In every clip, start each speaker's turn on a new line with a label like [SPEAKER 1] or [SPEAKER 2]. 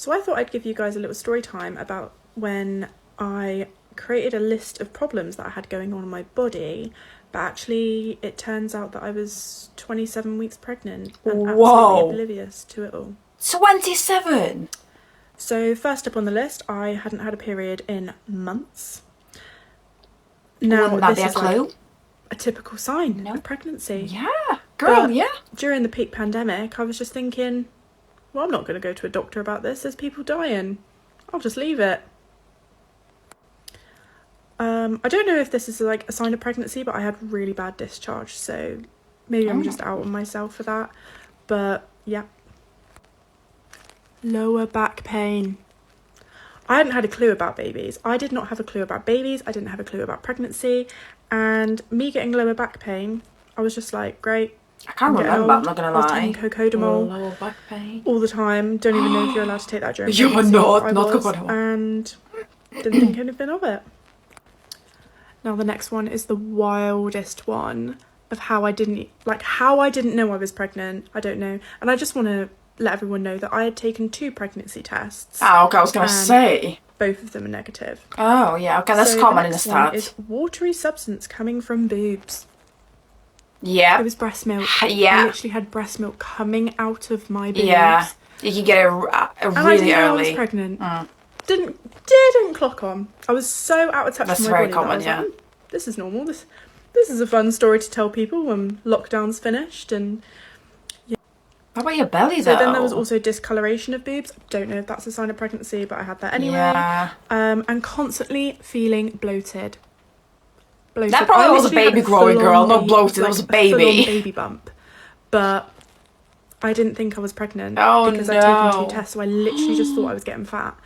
[SPEAKER 1] So I thought I'd give you guys a little story time about when I created a list of problems that I had going on in my body, but actually it turns out that I was 27 weeks pregnant and absolutely oblivious to it all.
[SPEAKER 2] 27?
[SPEAKER 1] So first up on the list, I hadn't had a period in months. Now,
[SPEAKER 2] wouldn't that
[SPEAKER 1] this
[SPEAKER 2] be a
[SPEAKER 1] is
[SPEAKER 2] clue?
[SPEAKER 1] like a typical sign of pregnancy.
[SPEAKER 2] Yeah, girl,
[SPEAKER 1] But
[SPEAKER 2] yeah.
[SPEAKER 1] during the peak pandemic, I was just thinking, well, I'm not going to go to a doctor about this. There's people dying. I'll just leave it. I don't know if this is like a sign of pregnancy, but I had really bad discharge, so maybe I'm just out on myself for that. But yeah. Lower back pain. I hadn't had a clue about babies. I did not have a clue about babies. I didn't have a clue about pregnancy. And me getting lower back pain, I was just like, great.
[SPEAKER 2] I can't remember, I'm not gonna lie.
[SPEAKER 1] I was taking Cocodamol
[SPEAKER 2] lower back pain
[SPEAKER 1] all the time. Don't even know if you're allowed to take that during
[SPEAKER 2] You're
[SPEAKER 1] pregnancy.
[SPEAKER 2] not
[SPEAKER 1] Cocodamol. And didn't think anything of it. Now the next one is the wildest one of how I didn't know I was pregnant. I don't know. And I just want to let everyone know that I had taken 2 pregnancy tests.
[SPEAKER 2] Oh, okay, I was going to say.
[SPEAKER 1] Both of them are negative.
[SPEAKER 2] Oh, yeah, okay, that's
[SPEAKER 1] so
[SPEAKER 2] common in the
[SPEAKER 1] next one
[SPEAKER 2] start.
[SPEAKER 1] is watery substance coming from boobs.
[SPEAKER 2] Yeah.
[SPEAKER 1] It was breast milk.
[SPEAKER 2] Yeah.
[SPEAKER 1] I literally had breast milk coming out of my boobs.
[SPEAKER 2] Yeah. You can get it really
[SPEAKER 1] and I didn't know I was
[SPEAKER 2] early.
[SPEAKER 1] pregnant. Didn't clock on. I was so out of touch with my body.
[SPEAKER 2] That's very common, yeah.
[SPEAKER 1] Like, this is normal. This is a fun story to tell people when lockdown's finished. And
[SPEAKER 2] how about your belly, though?
[SPEAKER 1] So then there was also discoloration of boobs. I don't know if that's a sign of pregnancy, but I had that anyway.
[SPEAKER 2] Yeah.
[SPEAKER 1] And constantly feeling bloated.
[SPEAKER 2] That probably was a baby growing, girl, not bloated. It was a baby.
[SPEAKER 1] Full-on baby bump. But I didn't think I was pregnant because I'd taken 2 tests, so I literally just thought I was getting fat.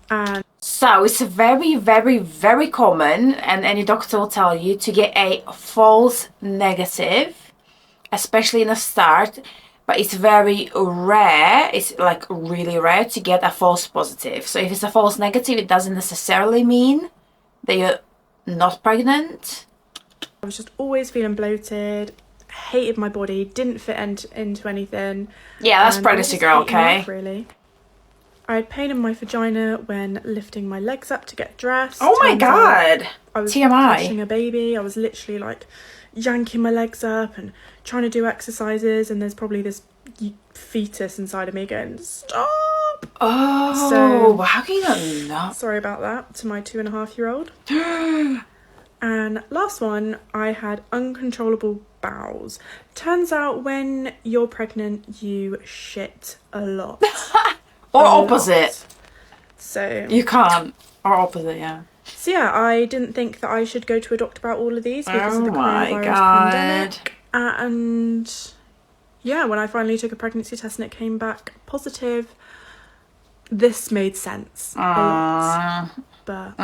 [SPEAKER 1] And
[SPEAKER 2] so it's very, very, very common, and any doctor will tell you, to get a false negative, especially in the start. But it's very rare, it's like really rare to get a false positive. So if it's a false negative, it doesn't necessarily mean that you're not pregnant.
[SPEAKER 1] I was just always feeling bloated, hated my body, didn't fit into anything.
[SPEAKER 2] Yeah, that's pregnancy, girl, okay?
[SPEAKER 1] Really. I had pain in my vagina when lifting my legs up to get dressed.
[SPEAKER 2] Oh my god!
[SPEAKER 1] I was
[SPEAKER 2] TMI.
[SPEAKER 1] pushing a baby. I was literally like yanking my legs up and trying to do exercises, and there's probably this fetus inside of me going, stop!
[SPEAKER 2] Oh,
[SPEAKER 1] so,
[SPEAKER 2] how can you not know?
[SPEAKER 1] Sorry about that to my 2.5-year-old. And last one, I had uncontrollable bowels. Turns out when you're pregnant, you shit a lot.
[SPEAKER 2] Or opposite.
[SPEAKER 1] So
[SPEAKER 2] you can't. Or opposite, yeah.
[SPEAKER 1] So yeah, I didn't think that I should go to a doctor about all of these because of the coronavirus pandemic. And yeah, when I finally took a pregnancy test and it came back positive, this made sense. A lot. But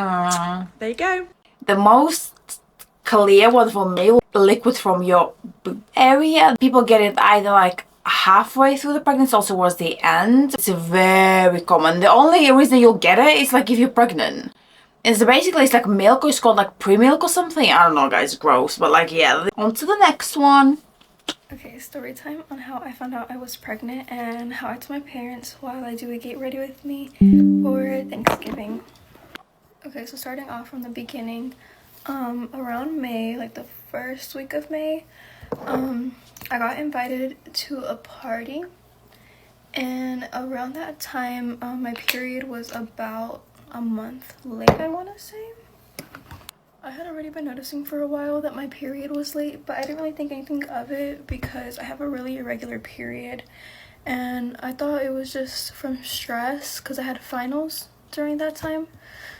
[SPEAKER 1] there you go.
[SPEAKER 2] The most clear one for me, liquid from your boob area. People get it either like halfway through the pregnancy or towards the end. It's very common. The only reason you'll get it is like if you're pregnant. It's basically, it's like milk, or it's called like pre-milk or something. I don't know, guys, gross. But like, yeah, on to the next one.
[SPEAKER 3] Okay, story time on how I found out I was pregnant and how I told my parents while I do a get ready with me for Thanksgiving. Okay, so starting off from the beginning, around May, like the first week of May, I got invited to a party, and around that time, my period was about a month late, I want to say. I had already been noticing for a while that my period was late, but I didn't really think anything of it because I have a really irregular period, and I thought it was just from stress because I had finals during that time,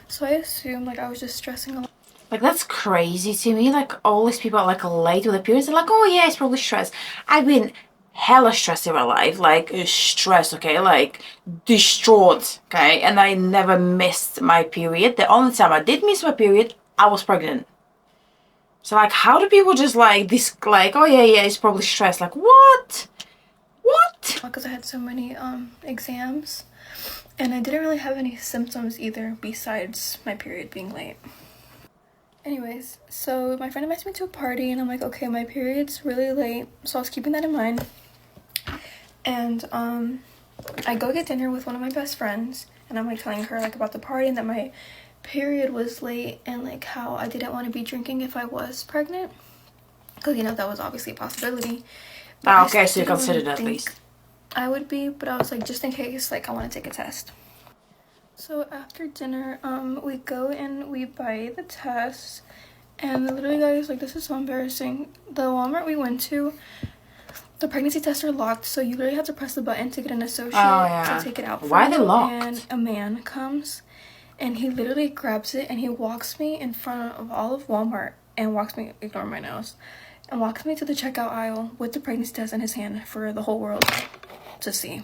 [SPEAKER 3] so I assumed like I was just stressing a lot.
[SPEAKER 2] Like, that's crazy to me. Like, all these people are like late with their periods. They're like, oh yeah, it's probably stress. I've been hella stressed in my life, like stressed, okay, like distraught, okay, and I never missed my period. The only time I did miss my period, I was pregnant. So like, how do people just like this, like, oh yeah, it's probably stress? Like, what?
[SPEAKER 3] Because I had so many exams, and I didn't really have any symptoms either besides my period being late. Anyways, so my friend invites me to a party, and I'm like, okay, my period's really late, so I was keeping that in mind. And I go get dinner with one of my best friends, and I'm like telling her like about the party and that my period was late and like how I didn't want to be drinking if I was pregnant, because you know that was obviously a possibility.
[SPEAKER 2] Oh, okay, so you considered it at least.
[SPEAKER 3] I would be, but I was like, just in case, like I want to take a test. So after dinner, we go and we buy the test, and literally guys, like this is so embarrassing. The Walmart we went to, the pregnancy tests are locked, so you literally have to press the button to get an associate to take it out for
[SPEAKER 2] Why are they
[SPEAKER 3] you.
[SPEAKER 2] locked?
[SPEAKER 3] And a man comes and he literally grabs it and he walks me in front of all of Walmart and walks me, ignore my nose, and walks me to the checkout aisle with the pregnancy test in his hand for the whole world to see.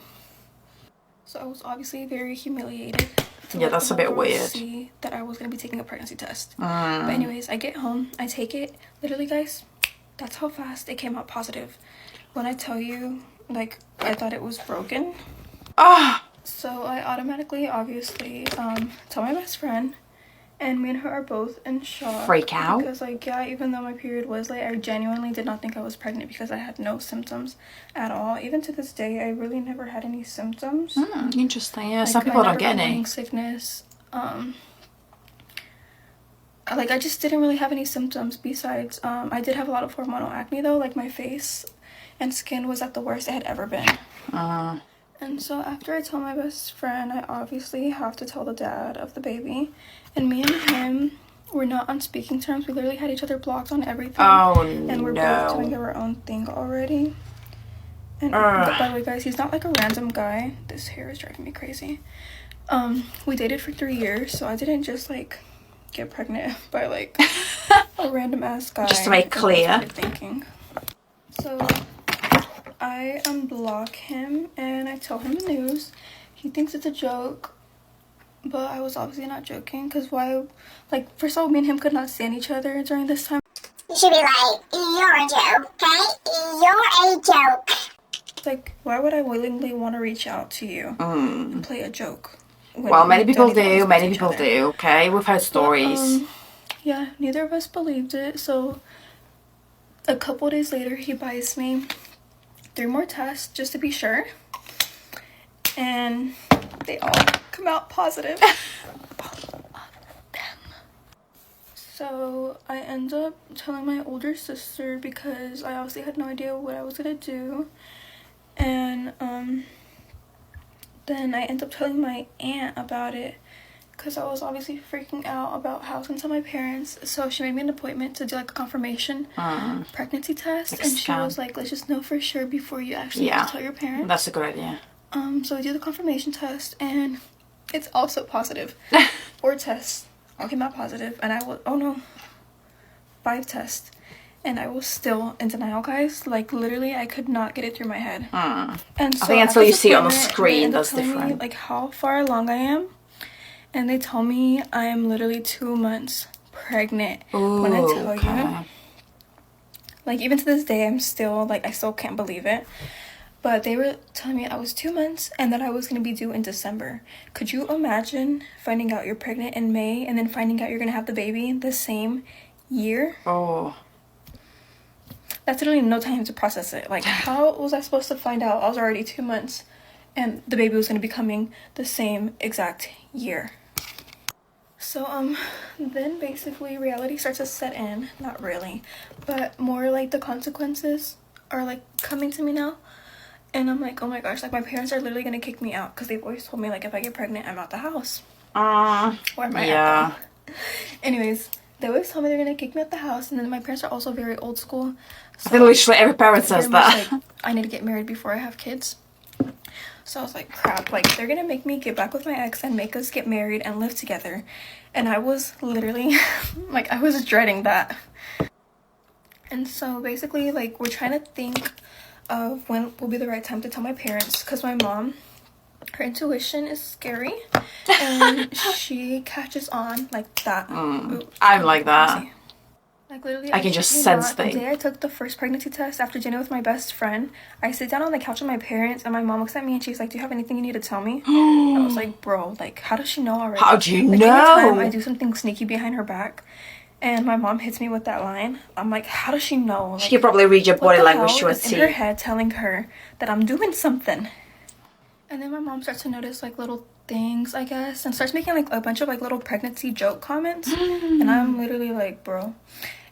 [SPEAKER 3] So I was obviously very humiliated.
[SPEAKER 2] Yeah, that's a bit weird.
[SPEAKER 3] See that I was gonna be taking a pregnancy test. But anyways, I get home, I take it. Literally, guys, that's how fast it came out positive. When I tell you, like, I thought it was broken.
[SPEAKER 2] Ah!
[SPEAKER 3] So I automatically, obviously, tell my best friend, and me and her are both in shock.
[SPEAKER 2] Freak out?
[SPEAKER 3] Because, like, yeah, even though my period was late, I genuinely did not think I was pregnant because I had no symptoms at all. Even to this day, I really never had any symptoms.
[SPEAKER 2] Interesting. Yeah,
[SPEAKER 3] Like,
[SPEAKER 2] some people
[SPEAKER 3] I
[SPEAKER 2] don't
[SPEAKER 3] never
[SPEAKER 2] get
[SPEAKER 3] had
[SPEAKER 2] any.
[SPEAKER 3] morning sickness. Like, I just didn't really have any symptoms besides, I did have a lot of hormonal acne, though. Like, my face and skin was at the worst it had ever been. And so after I tell my best friend, I obviously have to tell the dad of the baby. And me and him were not on speaking terms. We literally had each other blocked on everything.
[SPEAKER 2] Oh,
[SPEAKER 3] and we're both doing our own thing already. And by the way, guys, he's not like a random guy. This hair is driving me crazy. We dated for 3 years, so I didn't just like get pregnant by like a random ass guy.
[SPEAKER 2] Just to make clear.
[SPEAKER 3] Thinking. So I unblock him and I tell him the news. He thinks it's a joke, but I was obviously not joking, because why, like, first of all, me and him could not stand each other during this time.
[SPEAKER 4] You should be like, you're a joke, okay? You're a joke.
[SPEAKER 3] Like, why would I willingly want to reach out to you and play a joke?
[SPEAKER 2] Well, many people do, many people do, okay? We've heard stories.
[SPEAKER 3] But, yeah, neither of us believed it, so a couple days later, he buys me 3 more tests just to be sure, and they all come out positive. All of them. So I end up telling my older sister because I obviously had no idea what I was gonna do, and then I end up telling my aunt about it because I was obviously freaking out about how I was gonna tell my parents. So she made me an appointment to do like a confirmation pregnancy test, and she was like, let's just know for sure before you actually tell your parents.
[SPEAKER 2] That's a good idea.
[SPEAKER 3] So we do the confirmation test, and it's also positive. 4 tests all came out positive, and I was 5 tests, and I was still in denial, guys. Like, literally, I could not get it through my head. And so
[SPEAKER 2] I think until you see it on the screen, that's different.
[SPEAKER 3] Me, like, how far along I am, and they tell me I am literally 2 months pregnant.
[SPEAKER 2] Ooh,
[SPEAKER 3] when I tell you, like, even to this day, I'm still, like, I still can't believe it. But they were telling me I was 2 months and that I was going to be due in December. Could you imagine finding out you're pregnant in May and then finding out you're going to have the baby the same year?
[SPEAKER 2] Oh.
[SPEAKER 3] That's literally no time to process it. Like, how was I supposed to find out I was already 2 months and the baby was going to be coming the same exact year? So, then basically reality starts to set in. Not really, but more like the consequences are, like, coming to me now. And I'm like, oh my gosh, like, my parents are literally gonna kick me out because they've always told me, like, if I get pregnant, I'm out the house. Where am I at? Anyways, they always tell me they're gonna kick me out the house, and then my parents are also very old school. So
[SPEAKER 2] I think literally every parent says that.
[SPEAKER 3] like, I need to get married before I have kids. So I was like, crap, like, they're gonna make me get back with my ex and make us get married and live together. And I was literally, like, I was dreading that. And so basically, like, we're trying to think of when will be the right time to tell my parents, because my mom, her intuition is scary and she catches on like that.
[SPEAKER 2] I'm like that.
[SPEAKER 3] Crazy. Like, literally,
[SPEAKER 2] I can just sense things.
[SPEAKER 3] The day I took the first pregnancy test after dinner with my best friend, I sit down on the couch with my parents and my mom looks at me and she's like, do you have anything you need to tell me? I was like, bro, like, how does she know already?
[SPEAKER 2] How'd you
[SPEAKER 3] like,
[SPEAKER 2] know?
[SPEAKER 3] Anytime I do something sneaky behind her back and my mom hits me with that line, I'm like, how does she know? Like,
[SPEAKER 2] she can probably read your body language to a
[SPEAKER 3] T. in her head telling her that I'm doing something. And then my mom starts to notice like little things, I guess, and starts making like a bunch of like little pregnancy joke comments. And I'm literally like, bro.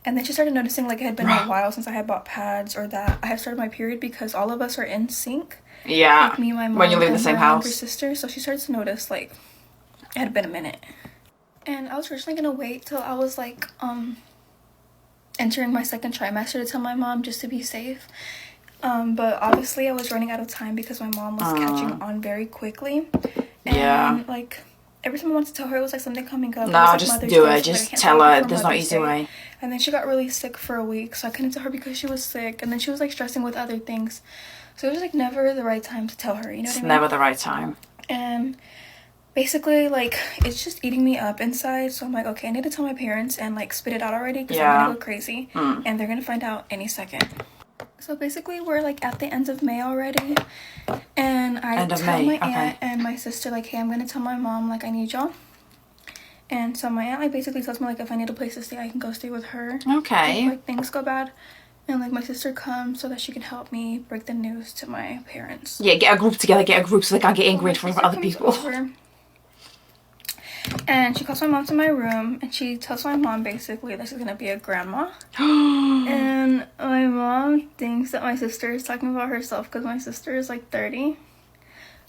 [SPEAKER 3] And then she started noticing like it had been a while since I had bought pads or that I had started my period, because all of us are in sync.
[SPEAKER 2] Yeah.
[SPEAKER 3] Like me, my mom,
[SPEAKER 2] when you live in the same house.
[SPEAKER 3] Younger sister. So she started to notice like it had been a minute. And I was originally gonna wait till I was like entering my second trimester to tell my mom, just to be safe. But obviously I was running out of time because my mom was catching on very quickly. And like every time I wanted to tell her, it was like something coming up.
[SPEAKER 2] No,
[SPEAKER 3] like
[SPEAKER 2] just do it. Just tell her. There's no easy way.
[SPEAKER 3] And then she got really sick for a week, so I couldn't tell her because she was sick. And then she was like stressing with other things. So it was like never the right time to tell her, you know what I mean?
[SPEAKER 2] It's never the right time.
[SPEAKER 3] And basically, like, it's just eating me up inside. So I'm like, okay, I need to tell my parents and like spit it out already, because I'm gonna go crazy. And they're gonna find out any second. So basically, we're like at the end of May already. And I tell my aunt and my sister, like, hey, I'm gonna tell my mom, like, I need y'all. And so my aunt like basically tells me like if I need a place to stay, I can go stay with her.
[SPEAKER 2] Okay.
[SPEAKER 3] If like things go bad. And like my sister comes so that she can help me break the news to my parents.
[SPEAKER 2] Yeah, get a group together, get a group so they can't get angry in front of other people.
[SPEAKER 3] Over, and she calls my mom to my room and she tells my mom basically that she's gonna be a grandma. And my mom thinks that my sister is talking about herself because my sister is like 30.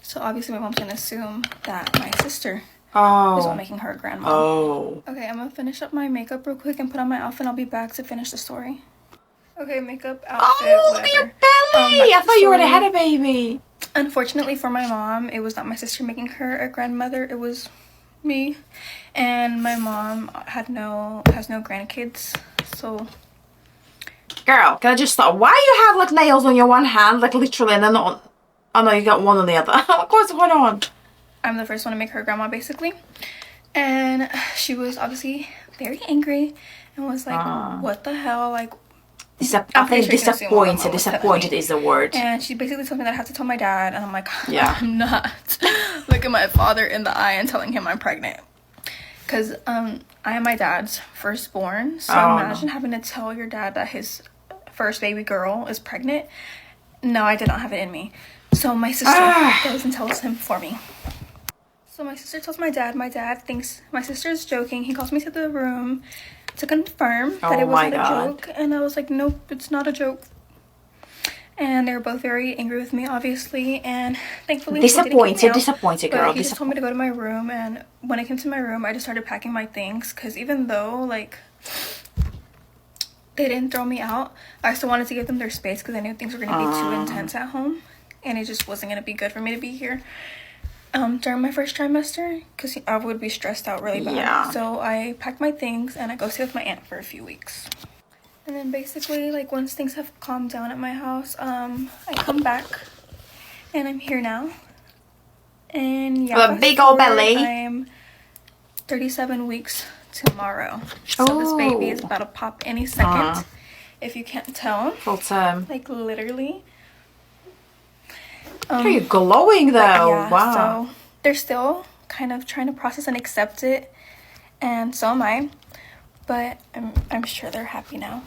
[SPEAKER 3] So obviously my mom's gonna assume that my sister is what making her a grandma. Okay, I'm gonna finish up my makeup real quick and put on my outfit and I'll be back to finish the story. Okay, makeup, outfit,
[SPEAKER 2] look at your belly! I thought you already had a baby.
[SPEAKER 3] Unfortunately for my mom, it was not my sister making her a grandmother, it was me. And my mom has no grandkids, so...
[SPEAKER 2] Girl, can I just stop? Why you have like nails on your one hand, like literally, and then on... Oh no, you got one on the other. What's going on? I'm
[SPEAKER 3] the first one to make her grandma, basically. And she was obviously very angry and was like, what the hell, like...
[SPEAKER 2] I think disappointed is the word.
[SPEAKER 3] And she basically told me that I have to tell my dad, and I'm like, I'm not looking my father in the eye and telling him I'm pregnant, because I am my dad's firstborn. So imagine having to tell your dad that his first baby girl is pregnant. No, I did not have it in me. So my sister goes and tells him for me. So my sister tells my dad. My dad thinks my sister is joking. He calls me to the room to confirm that it wasn't a joke. And I was like, nope, it's not a joke. And they were both very angry with me, obviously. And thankfully, disappointed girl. He just told me to go to my room. And when I came to my room, I just started packing my things. Because even though, like, they didn't throw me out, I still wanted to give them their space. Because I knew things were going to be too intense at home. And it just wasn't going to be good for me to be here during my first trimester, because I would be stressed out really bad. So I packed my things and I go stay with my aunt for a few weeks. And then basically, like, once things have calmed down at my house, I come back and I'm here now. And yeah,
[SPEAKER 2] with a big old belly.
[SPEAKER 3] I'm 37 weeks tomorrow. So this baby is about to pop any second. If you can't tell.
[SPEAKER 2] Full term.
[SPEAKER 3] Like, literally.
[SPEAKER 2] You're glowing though.
[SPEAKER 3] Yeah,
[SPEAKER 2] wow.
[SPEAKER 3] So they're still kind of trying to process and accept it, and so am I. But I'm sure they're happy now.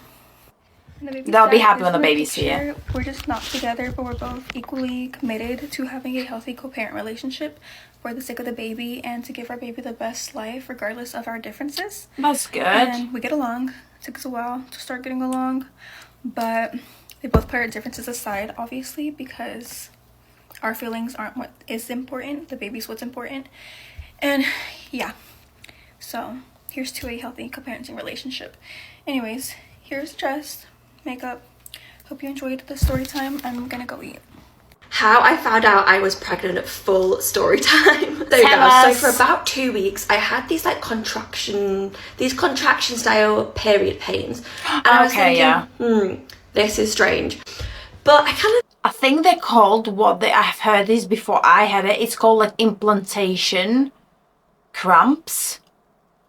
[SPEAKER 2] They'll be happy when the baby's here.
[SPEAKER 3] We're just not together, but we're both equally committed to having a healthy co-parent relationship for the sake of the baby and to give our baby the best life regardless of our differences.
[SPEAKER 2] That's good.
[SPEAKER 3] And we get along. It took us a while to start getting along, but we both put our differences aside, obviously, because our feelings aren't what is important. The baby's what's important. And yeah, so here's to a healthy co-parenting relationship. Anyways, here's dress, makeup. Hope you enjoyed the story time. I'm gonna go eat.
[SPEAKER 5] How I found out I was pregnant, full story time. There we go. So for about 2 weeks, I had these like contraction style period pains. And I was thinking, this is strange. But I
[SPEAKER 2] think they're called I've heard this before I had it. It's called like implantation cramps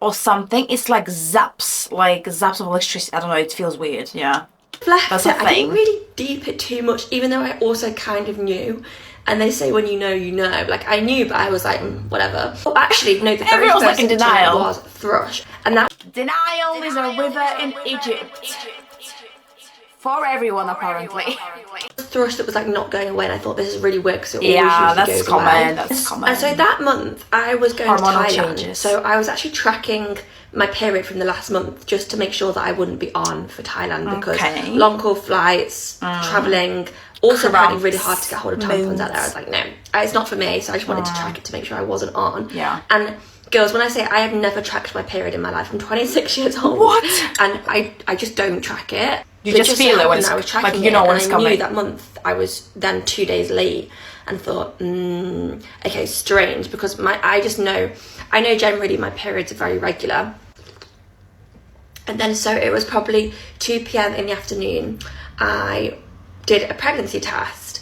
[SPEAKER 2] or something. It's like zaps of electricity. I don't know. It feels weird. Yeah.
[SPEAKER 5] That's a thing. I didn't really deep it too much, even though I also kind of knew. And they say when you know, you know. Like, I knew, but I was like, whatever. Well, actually, no, the very first
[SPEAKER 2] like in denial.
[SPEAKER 5] Was thrush. And that
[SPEAKER 2] denial is a river in Egypt. For everyone, apparently.
[SPEAKER 5] Thrush that was like not going away, and I thought this is really weird because it
[SPEAKER 2] Yeah,
[SPEAKER 5] always
[SPEAKER 2] that's
[SPEAKER 5] usually goes
[SPEAKER 2] common.
[SPEAKER 5] away.
[SPEAKER 2] That's common.
[SPEAKER 5] And so that month I was going
[SPEAKER 2] Hormonal
[SPEAKER 5] to Thailand,
[SPEAKER 2] changes.
[SPEAKER 5] so I was actually tracking my period from the last month just to make sure that I wouldn't be on for Thailand because
[SPEAKER 2] Okay.
[SPEAKER 5] long haul flights, traveling. Also, apparently really hard to get hold of tampons
[SPEAKER 2] Moods.
[SPEAKER 5] out there. I was like, no, it's not for me. So I just wanted to track it to make sure I wasn't on.
[SPEAKER 2] Yeah.
[SPEAKER 5] And girls, when I say I have never tracked my period in my life, I'm 26 years old.
[SPEAKER 2] What?
[SPEAKER 5] And I just don't track it.
[SPEAKER 2] You
[SPEAKER 5] But
[SPEAKER 2] just feel
[SPEAKER 5] so
[SPEAKER 2] it when
[SPEAKER 5] happened
[SPEAKER 2] it's-
[SPEAKER 5] I was tracking
[SPEAKER 2] like, you know
[SPEAKER 5] it,
[SPEAKER 2] when
[SPEAKER 5] and
[SPEAKER 2] it's
[SPEAKER 5] I knew
[SPEAKER 2] coming.
[SPEAKER 5] that month I was then 2 days late and thought, okay, strange, because I know generally my periods are very regular. And then so it was probably 2 p.m. in the afternoon. I did a pregnancy test.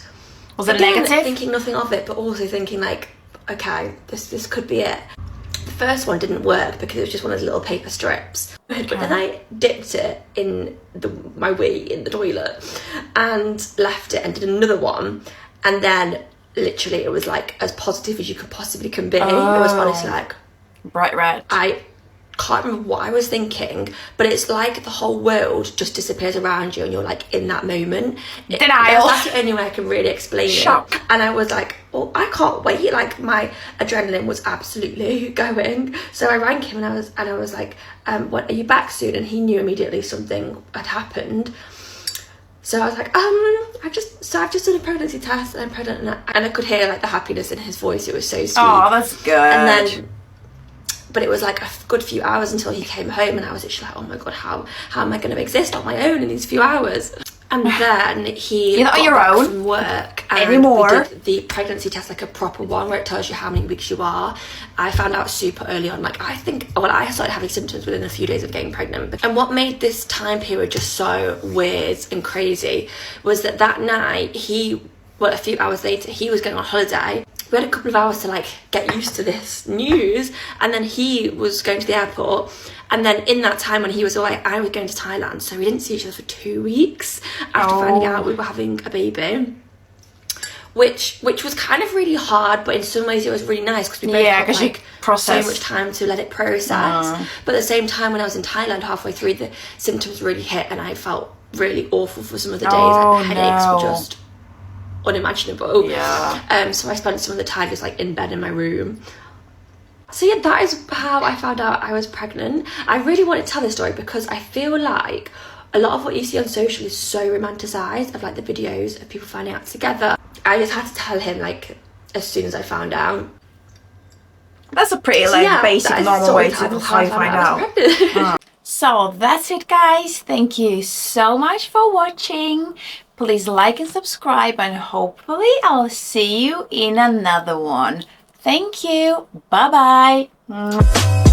[SPEAKER 2] Was it
[SPEAKER 5] Again,
[SPEAKER 2] negative?
[SPEAKER 5] thinking nothing of it, but also thinking like, okay, this could be it. The first one didn't work because it was just one of those little paper strips. But then I dipped it in my wee in the toilet and left it and did another one. And then literally it was like as positive as you could possibly can be. It was honestly like,
[SPEAKER 2] Bright red.
[SPEAKER 5] I can't remember what I was thinking, but it's like the whole world just disappears around you and you're like in that moment.
[SPEAKER 2] Denial.
[SPEAKER 5] That's the only way I can really explain
[SPEAKER 2] Shock.
[SPEAKER 5] it. And I was like, oh, I can't wait. Like my adrenaline was absolutely going. So I rang him and I was like, what, are you back soon? And he knew immediately something had happened. So I was like, I've just done a pregnancy test and I'm pregnant, and I could hear like the happiness in his voice. It was so sweet.
[SPEAKER 2] Oh, that's good.
[SPEAKER 5] And then, but it was like a good few hours until he came home, and I was actually like, oh my god, how am I going to exist on my own in these few hours? And then he
[SPEAKER 2] You're not
[SPEAKER 5] got
[SPEAKER 2] on your
[SPEAKER 5] back
[SPEAKER 2] own
[SPEAKER 5] from work and
[SPEAKER 2] anymore.
[SPEAKER 5] we did the pregnancy test, like a proper one where it tells you how many weeks you are. I found out super early on, like I started having symptoms within a few days of getting pregnant. And what made this time period just so weird and crazy was that night a few hours later, he was going on holiday. We had a couple of hours to like get used to this news, and then he was going to the airport, and then in that time when he was away, I was going to Thailand, so we didn't see each other for 2 weeks after finding out we were having a baby, which was kind of really hard, but in some ways it was really nice because we both had
[SPEAKER 2] because you
[SPEAKER 5] like
[SPEAKER 2] process.
[SPEAKER 5] so much time to let it process. But at the same time, when I was in Thailand halfway through, the symptoms really hit, and I felt really awful for some of the days. Like, headaches were just unimaginable. So I spent some of the time just like in bed in my room. So yeah, that is how I found out I was pregnant. I really want to tell this story because I feel like a lot of what you see on social is so romanticized, of like the videos of people finding out together. I just had to tell him like as soon as I found out.
[SPEAKER 2] That's a pretty basic normal way to how you find out. So that's it, guys. Thank you so much for watching. Please like and subscribe, and hopefully I'll see you in another one. Thank you. Bye bye.